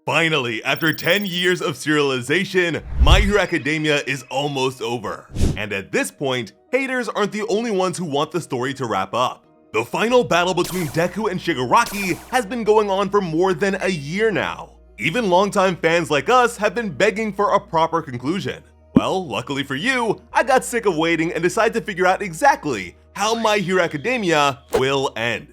Finally, after 10 years of serialization, My Hero Academia is almost over. And at this point, haters aren't the only ones who want the story to wrap up. The final battle between Deku and Shigaraki has been going on for more than a year now. Even longtime fans like us have been begging for a proper conclusion. Well, luckily for you, I got sick of waiting and decided to figure out exactly how My Hero Academia will end.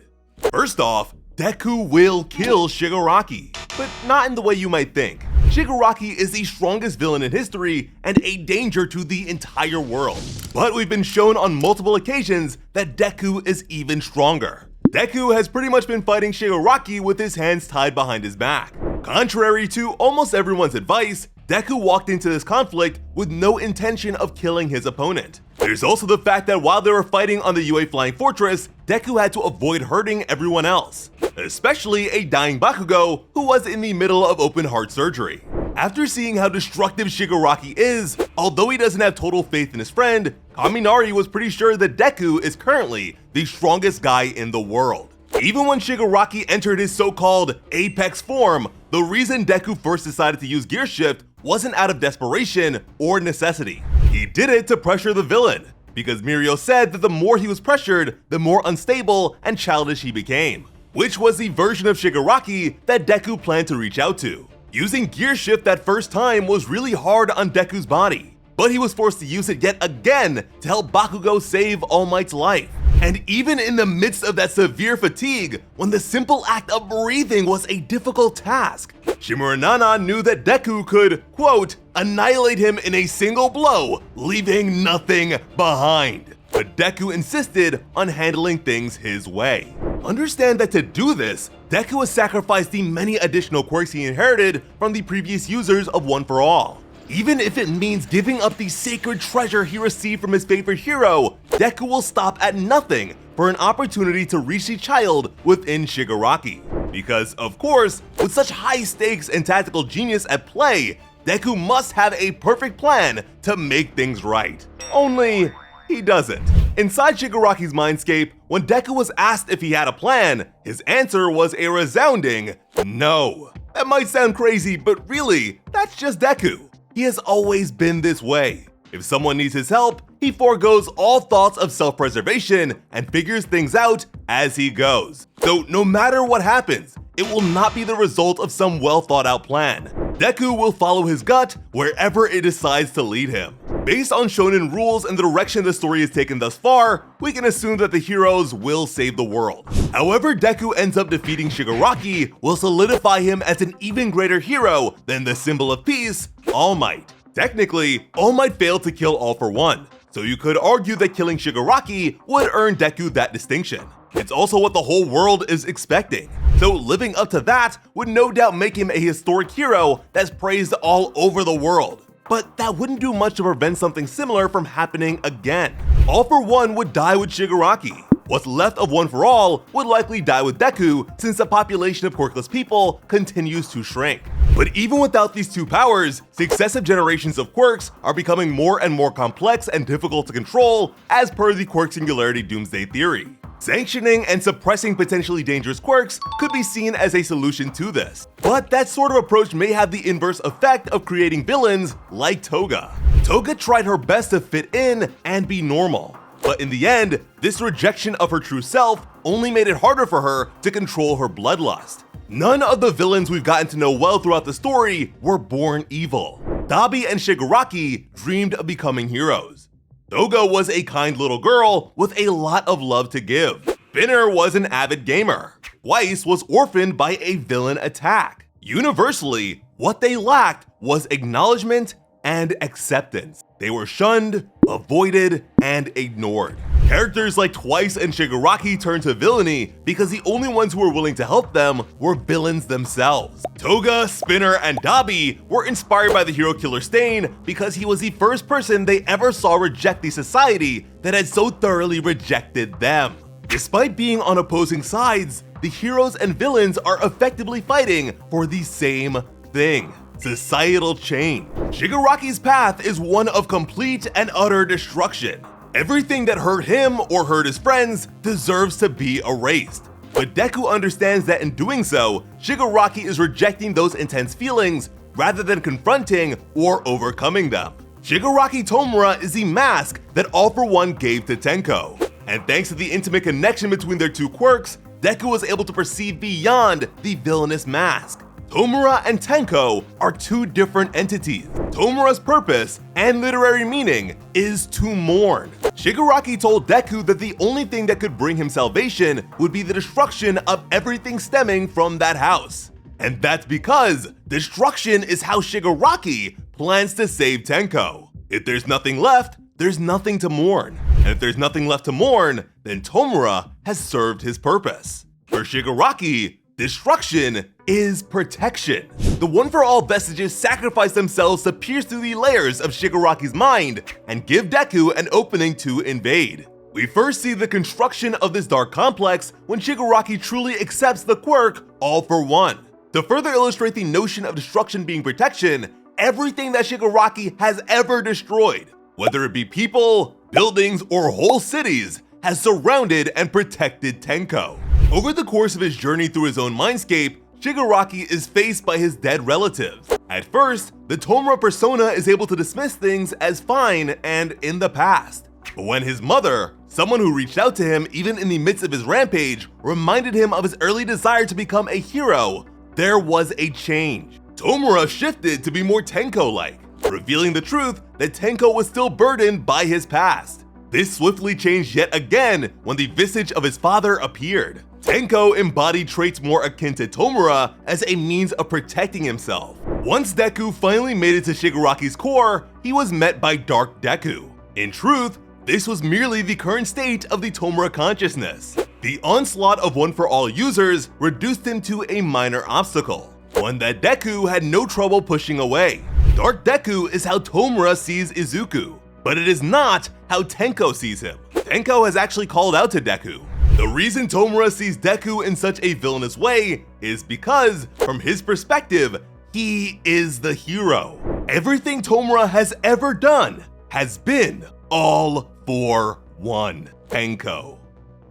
First off, Deku will kill Shigaraki, but not in the way you might think. Shigaraki is the strongest villain in history and a danger to the entire world. But we've been shown on multiple occasions that Deku is even stronger. Deku has pretty much been fighting Shigaraki with his hands tied behind his back. Contrary to almost everyone's advice, Deku walked into this conflict with no intention of killing his opponent. There's also the fact that while they were fighting on the UA Flying Fortress, Deku had to avoid hurting everyone else, especially a dying Bakugo who was in the middle of open heart surgery. After seeing how destructive Shigaraki is, although he doesn't have total faith in his friend, Kaminari was pretty sure that Deku is currently the strongest guy in the world. Even when Shigaraki entered his so-called Apex form, the reason Deku first decided to use Gear Shift wasn't out of desperation or necessity. He did it to pressure the villain, because Mirio said that the more he was pressured, the more unstable and childish he became, which was the version of Shigaraki that Deku planned to reach out to. Using Gear Shift that first time was really hard on Deku's body, but he was forced to use it yet again to help Bakugo save All Might's life. And even in the midst of that severe fatigue, when the simple act of breathing was a difficult task, Shimura Nana knew that Deku could, quote, annihilate him in a single blow, leaving nothing behind. But Deku insisted on handling things his way. Understand that to do this, Deku has sacrificed the many additional quirks he inherited from the previous users of One For All. Even if it means giving up the sacred treasure he received from his favorite hero, Deku will stop at nothing for an opportunity to reach the child within Shigaraki. Because, of course, with such high stakes and tactical genius at play, Deku must have a perfect plan to make things right. Only, he doesn't. Inside Shigaraki's mindscape, when Deku was asked if he had a plan, his answer was a resounding no. That might sound crazy, but really, that's just Deku. He has always been this way. If someone needs his help, he forgoes all thoughts of self-preservation and figures things out as he goes. So no matter what happens, it will not be the result of some well-thought-out plan. Deku will follow his gut wherever it decides to lead him. Based on shonen rules and the direction the story has taken thus far, we can assume that the heroes will save the world. However Deku ends up defeating Shigaraki will solidify him as an even greater hero than the symbol of peace, All Might. Technically, All Might failed to kill All For One, so you could argue that killing Shigaraki would earn Deku that distinction. It's also what the whole world is expecting, so living up to that would no doubt make him a historic hero that's praised all over the world. But that wouldn't do much to prevent something similar from happening again. All For One would die with Shigaraki. What's left of One For All would likely die with Deku, since the population of quirkless people continues to shrink. But even without these two powers, successive generations of quirks are becoming more and more complex and difficult to control as per the Quirk Singularity Doomsday Theory. Sanctioning and suppressing potentially dangerous quirks could be seen as a solution to this. But that sort of approach may have the inverse effect of creating villains like Toga. Toga tried her best to fit in and be normal, but in the end, this rejection of her true self only made it harder for her to control her bloodlust. None of the villains we've gotten to know well throughout the story were born evil. Dabi and Shigaraki dreamed of becoming heroes. Toga was a kind little girl with a lot of love to give. Spinner was an avid gamer. Twice was orphaned by a villain attack. Universally, what they lacked was acknowledgement and acceptance. They were shunned, avoided, and ignored. Characters like Twice and Shigaraki turned to villainy because the only ones who were willing to help them were villains themselves. Toga, Spinner, and Dabi were inspired by the hero killer Stain because he was the first person they ever saw reject the society that had so thoroughly rejected them. Despite being on opposing sides, the heroes and villains are effectively fighting for the same thing: societal change. Shigaraki's path is one of complete and utter destruction. Everything that hurt him or hurt his friends deserves to be erased. But Deku understands that in doing so, Shigaraki is rejecting those intense feelings rather than confronting or overcoming them. Shigaraki Tomura is the mask that All For One gave to Tenko. And thanks to the intimate connection between their two quirks, Deku was able to perceive beyond the villainous mask. Tomura and Tenko are two different entities. Tomura's purpose and literary meaning is to mourn. Shigaraki told Deku that the only thing that could bring him salvation would be the destruction of everything stemming from that house. And that's because destruction is how Shigaraki plans to save Tenko. If there's nothing left, there's nothing to mourn. And if there's nothing left to mourn, then Tomura has served his purpose. For Shigaraki, destruction is protection. The one-for-all vestiges sacrifice themselves to pierce through the layers of Shigaraki's mind and give Deku an opening to invade. We first see the construction of this dark complex when Shigaraki truly accepts the quirk All For One. To further illustrate the notion of destruction being protection, everything that Shigaraki has ever destroyed, whether it be people, buildings, or whole cities, has surrounded and protected Tenko. Over the course of his journey through his own mindscape, Shigaraki is faced by his dead relatives. At first, the Tomura persona is able to dismiss things as fine and in the past. But when his mother, someone who reached out to him even in the midst of his rampage, reminded him of his early desire to become a hero, there was a change. Tomura shifted to be more Tenko-like, revealing the truth that Tenko was still burdened by his past. This swiftly changed yet again when the visage of his father appeared. Tenko embodied traits more akin to Tomura as a means of protecting himself. Once Deku finally made it to Shigaraki's core, he was met by Dark Deku. In truth, this was merely the current state of the Tomura consciousness. The onslaught of one-for-all users reduced him to a minor obstacle, one that Deku had no trouble pushing away. Dark Deku is how Tomura sees Izuku, but it is not how Tenko sees him. Tenko has actually called out to Deku. The reason Tomura sees Deku in such a villainous way is because, from his perspective, he is the hero. Everything Tomura has ever done has been all for one Tenko.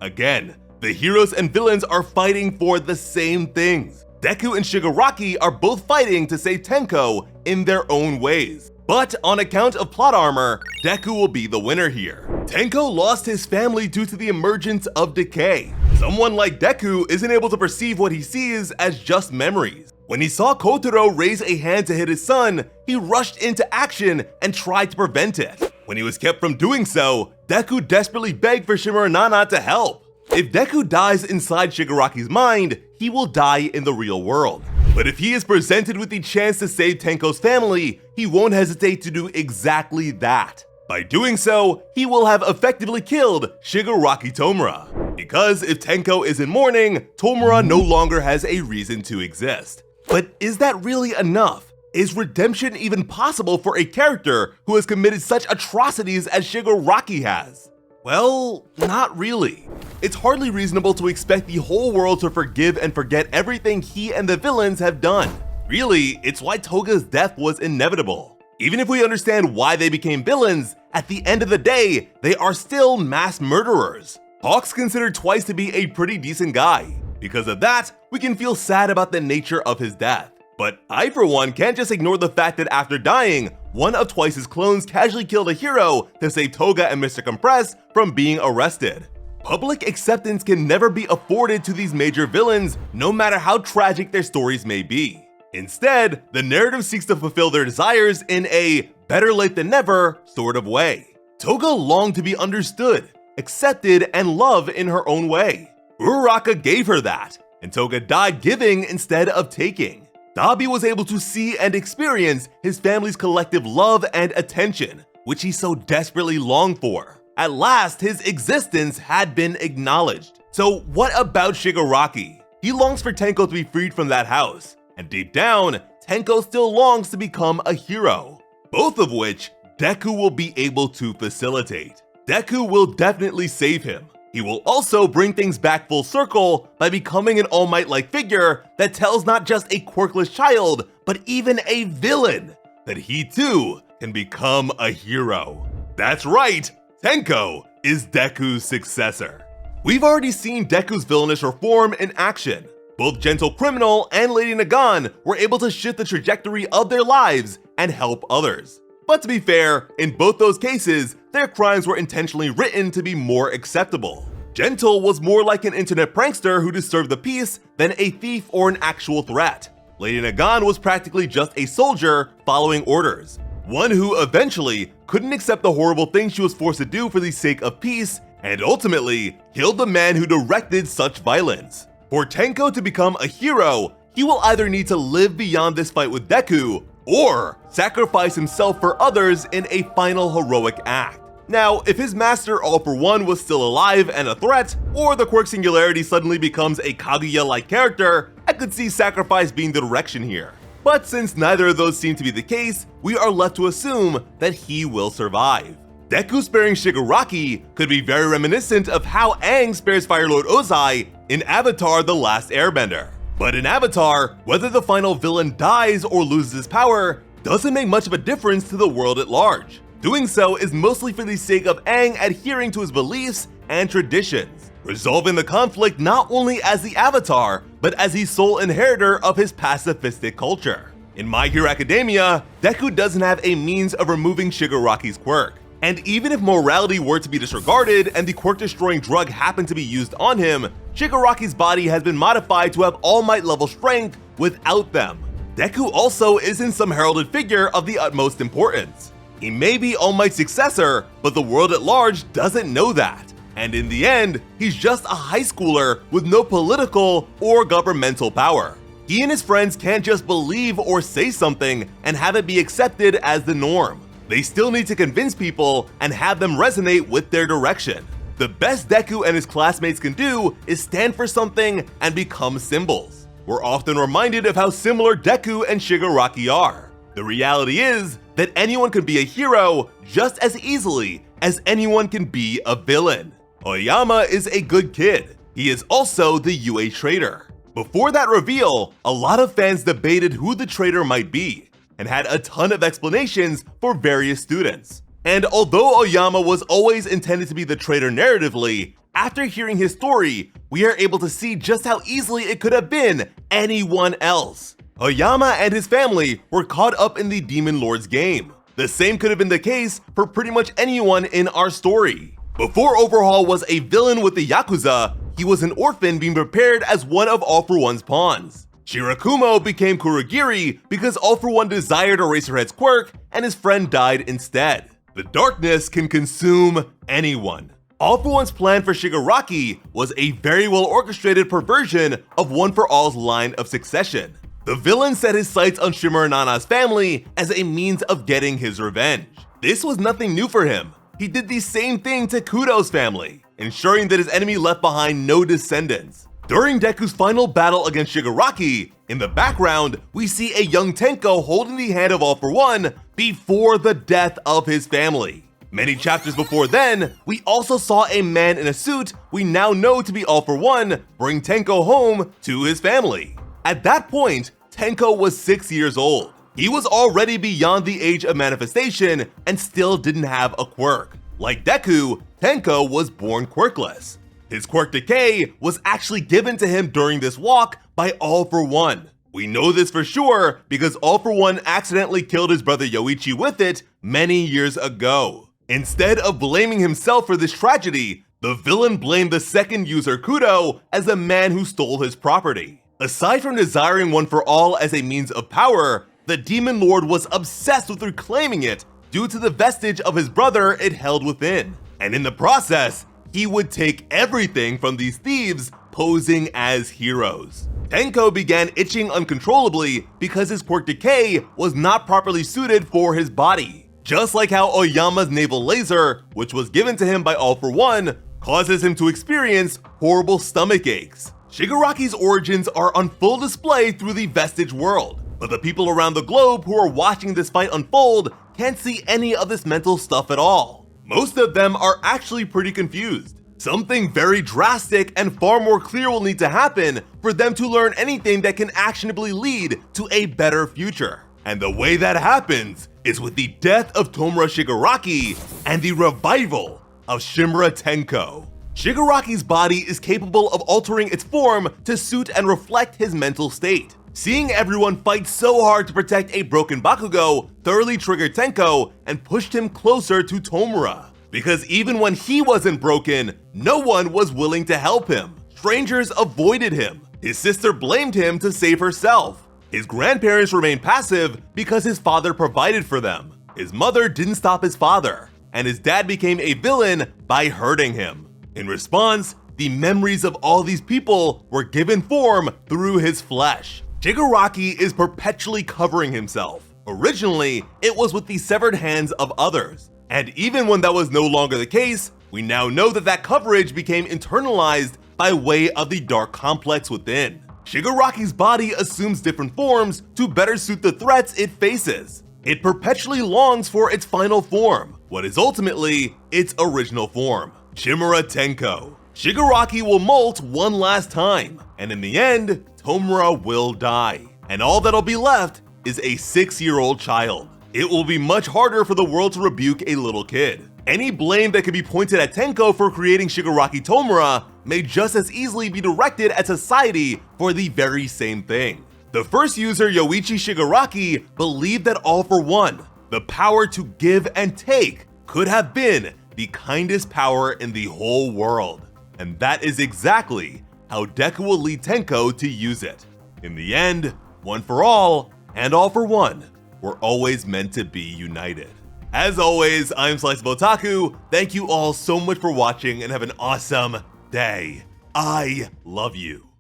Again, the heroes and villains are fighting for the same things. Deku and Shigaraki are both fighting to save Tenko in their own ways. But on account of plot armor, Deku will be the winner here. Tenko lost his family due to the emergence of decay. Someone like Deku isn't able to perceive what he sees as just memories. When he saw Kotaro raise a hand to hit his son, he rushed into action and tried to prevent it. When he was kept from doing so, Deku desperately begged for Shimura to help. If Deku dies inside Shigaraki's mind, he will die in the real world. But if he is presented with the chance to save Tenko's family, he won't hesitate to do exactly that. By doing so, he will have effectively killed Shigaraki Tomura. Because if Tenko is in mourning, Tomura no longer has a reason to exist. But is that really enough? Is redemption even possible for a character who has committed such atrocities as Shigaraki has? Well, not really. It's hardly reasonable to expect the whole world to forgive and forget everything he and the villains have done. Really, it's why Toga's death was inevitable. Even if we understand why they became villains, at the end of the day, they are still mass murderers. Hawk's considered twice to be a pretty decent guy. Because of that, we can feel sad about the nature of his death. But I, for one, can't just ignore the fact that after dying, one of Twice's clones casually killed a hero to save Toga and Mr. Compress from being arrested. Public acceptance can never be afforded to these major villains, no matter how tragic their stories may be. Instead, the narrative seeks to fulfill their desires in a better late than never sort of way. Toga longed to be understood, accepted, and loved in her own way. Uraraka gave her that, and Toga died giving instead of taking. Dabi was able to see and experience his family's collective love and attention, which he so desperately longed for. At last, his existence had been acknowledged. So what about Shigaraki? He longs for Tenko to be freed from that house, and deep down, Tenko still longs to become a hero. Both of which Deku will be able to facilitate. Deku will definitely save him. He will also bring things back full circle by becoming an All Might-like figure that tells not just a quirkless child, but even a villain, that he too can become a hero. That's right, Tenko is Deku's successor. We've already seen Deku's villainous reform in action. Both Gentle Criminal and Lady Nagan were able to shift the trajectory of their lives and help others. But to be fair, in both those cases, their crimes were intentionally written to be more acceptable. Gentle was more like an internet prankster who disturbed the peace than a thief or an actual threat. Lady Nagan was practically just a soldier following orders, one who eventually couldn't accept the horrible things she was forced to do for the sake of peace, and ultimately killed the man who directed such violence. For Tenko to become a hero, he will either need to live beyond this fight with Deku, or sacrifice himself for others in a final heroic act. Now, if his master All For One was still alive and a threat, or the quirk Singularity suddenly becomes a Kaguya-like character, I could see sacrifice being the direction here. But since neither of those seem to be the case, we are left to assume that he will survive. Deku sparing Shigaraki could be very reminiscent of how Aang spares Fire Lord Ozai in Avatar: The Last Airbender. But in Avatar, whether the final villain dies or loses his power doesn't make much of a difference to the world at large. Doing so is mostly for the sake of Aang adhering to his beliefs and traditions, resolving the conflict not only as the Avatar, but as the sole inheritor of his pacifistic culture. In My Hero Academia, Deku doesn't have a means of removing Shigaraki's quirk. And even if morality were to be disregarded and the quirk-destroying drug happened to be used on him, Shigaraki's body has been modified to have All Might level strength without them. Deku also isn't some heralded figure of the utmost importance. He may be All Might's successor, but the world at large doesn't know that. And in the end, he's just a high schooler with no political or governmental power. He and his friends can't just believe or say something and have it be accepted as the norm. They still need to convince people and have them resonate with their direction. The best Deku and his classmates can do is stand for something and become symbols. We're often reminded of how similar Deku and Shigaraki are. The reality is that anyone can be a hero just as easily as anyone can be a villain. Oyama is a good kid. He is also the UA traitor. Before that reveal, a lot of fans debated who the traitor might be, and had a ton of explanations for various students. And although Oyama was always intended to be the traitor narratively, after hearing his story, we are able to see just how easily it could have been anyone else. Oyama and his family were caught up in the Demon Lord's game. The same could have been the case for pretty much anyone in our story. Before Overhaul was a villain with the Yakuza, he was an orphan being prepared as one of All For One's pawns. Shirakumo became Kurogiri because All For One desired Eraserhead's quirk and his friend died instead. The darkness can consume anyone. All For One's plan for Shigaraki was a very well orchestrated perversion of One For All's line of succession. The villain set his sights on Shimura Nana's family as a means of getting his revenge. This was nothing new for him. He did the same thing to Kudo's family, ensuring that his enemy left behind no descendants. During Deku's final battle against Shigaraki, in the background, we see a young Tenko holding the hand of All For One before the death of his family. Many chapters before then, we also saw a man in a suit we now know to be All For One bring Tenko home to his family. At that point, Tenko was 6 years old. He was already beyond the age of manifestation and still didn't have a quirk. Like Deku, Tenko was born quirkless. His quirk Decay was actually given to him during this walk by All For One. We know this for sure because All For One accidentally killed his brother Yoichi with it many years ago. Instead of blaming himself for this tragedy, the villain blamed the second user Kudo as the man who stole his property. Aside from desiring One For All as a means of power, the Demon Lord was obsessed with reclaiming it due to the vestige of his brother it held within. And in the process, he would take everything from these thieves posing as heroes. Tenko began itching uncontrollably because his quirk Decay was not properly suited for his body. Just like how Oyama's naval laser, which was given to him by All For One, causes him to experience horrible stomach aches. Shigaraki's origins are on full display through the Vestige world, but the people around the globe who are watching this fight unfold can't see any of this mental stuff at all. Most of them are actually pretty confused. Something very drastic and far more clear will need to happen for them to learn anything that can actionably lead to a better future. And the way that happens is with the death of Tomura Shigaraki and the revival of Shimura Tenko. Shigaraki's body is capable of altering its form to suit and reflect his mental state. Seeing everyone fight so hard to protect a broken Bakugo thoroughly triggered Tenko and pushed him closer to Tomura. Because even when he wasn't broken, no one was willing to help him. Strangers avoided him. His sister blamed him to save herself. His grandparents remained passive because his father provided for them. His mother didn't stop his father, and his dad became a villain by hurting him. In response, the memories of all these people were given form through his flesh. Shigaraki is perpetually covering himself. Originally, it was with the severed hands of others. And even when that was no longer the case, we now know that that coverage became internalized by way of the dark complex within. Shigaraki's body assumes different forms to better suit the threats it faces. It perpetually longs for its final form, what is ultimately its original form, Chimera Tenko. Shigaraki will molt one last time, and in the end, Tomura will die. And all that'll be left is a 6-year-old child. It will be much harder for the world to rebuke a little kid. Any blame that could be pointed at Tenko for creating Shigaraki Tomura may just as easily be directed at society for the very same thing. The first user, Yoichi Shigaraki, believed that All for One, the power to give and take, could have been the kindest power in the whole world. And that is exactly how Deku will lead Tenko to use it. In the end, one for all and all for one were always meant to be united. As always, I'm Slice of Otaku. Thank you all so much for watching and have an awesome day. I love you.